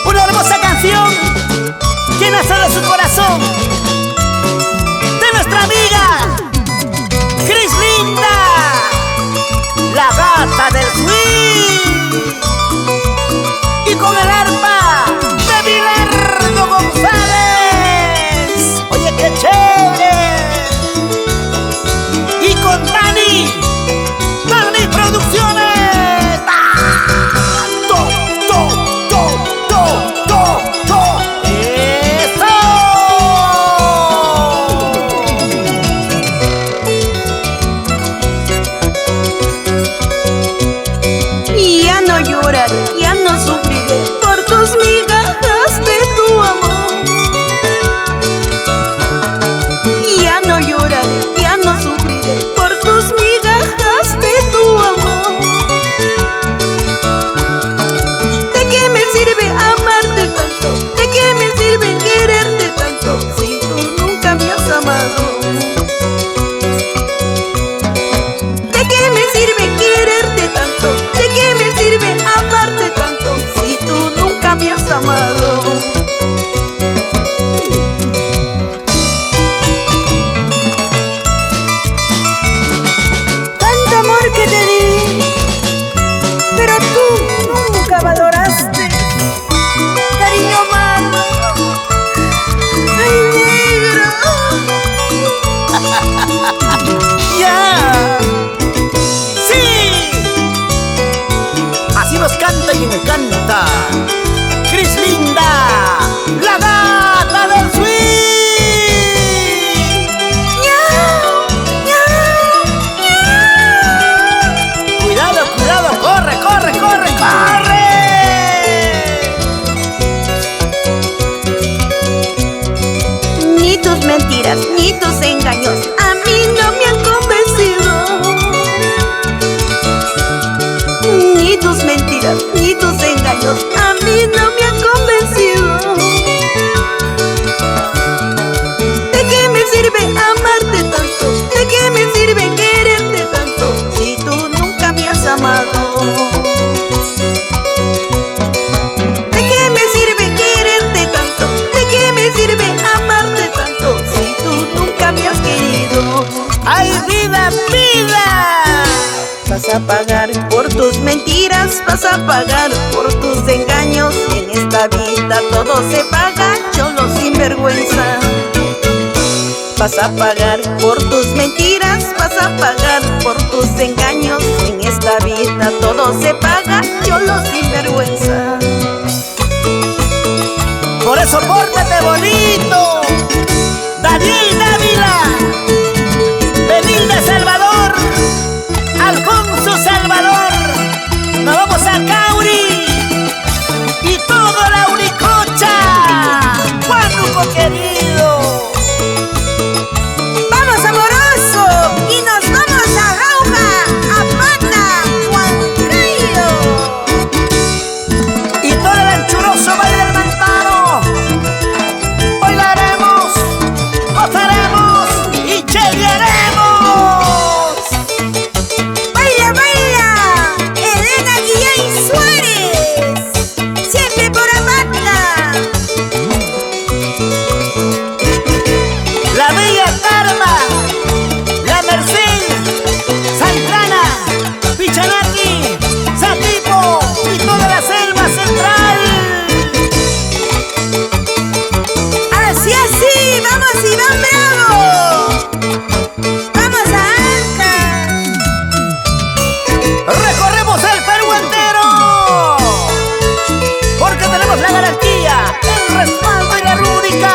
Una hermosa canción que nace de su corazón, de nuestra amiga Cris Linda, la gata del swing, y con el arpa de Bilardo González. Oye, qué chévere. Y con Dani Producciones. ¡To, to, to, to, to, to! ¡Eso! Ya no lloraré, ya no sufriré por tus migajas de tu amor. Ya no lloraré, ya no sufriré por tus migajas de tu amor. ¿De qué me sirve amarte tanto? ¿De qué me sirve quererte tanto si tú nunca me has amado? ¿De qué me sirve quererte tanto? ¿De qué me sirve amarte tanto si tú nunca me has amado? Tanto amor que te di, pero tú nunca valoraste. Cariño malo, ay negro. ¡Ya! ¡Sí! Así nos canta y encanta Cris Linda, la gata del swing. Ñau, ñau, ñau. Cuidado, cuidado, corre, corre, corre, corre. Ni tus mentiras, ni tus engaños a mí no me han convencido. Ni tus mentiras, ni tus engaños a mí no me han convencido. ¿De qué me sirve amarte tanto? ¿De qué me sirve quererte tanto si tú nunca me has amado? ¿De qué me sirve quererte tanto? ¿De qué me sirve amarte tanto si tú nunca me has querido? ¡Ay, vida, vida! Vas a pagar por tus mentiras, vas a pagar por tus engaños. En esta vida todo se paga, cholo sin vergüenza. Vas a pagar por tus mentiras, vas a pagar por tus engaños. En esta vida todo se paga, cholo sin vergüenza. Por eso pórtate bonito, Daniel Dávila, Benilde Salvador, Alfonso Salvador. Nos vamos a Cauri y todo la Uricocha. Juanuco querido. ¡Vamos, amoroso! Y nos vamos a Jauja, a Pata, Huancayo. Y todo el anchuroso baile del Mantaro. Bailaremos, gozaremos y chelearemos. ¡Baila, baila! Elena Guillén Suárez, siempre por Amanda. La Bella Karma, la Merced, Santrana, Pichanaki, Satipo y toda la selva central. Así, así, vamos Iván Bravo. Vamos a Ancash. Recorremos el Perú entero, porque tenemos la garantía, el respaldo y la rúbrica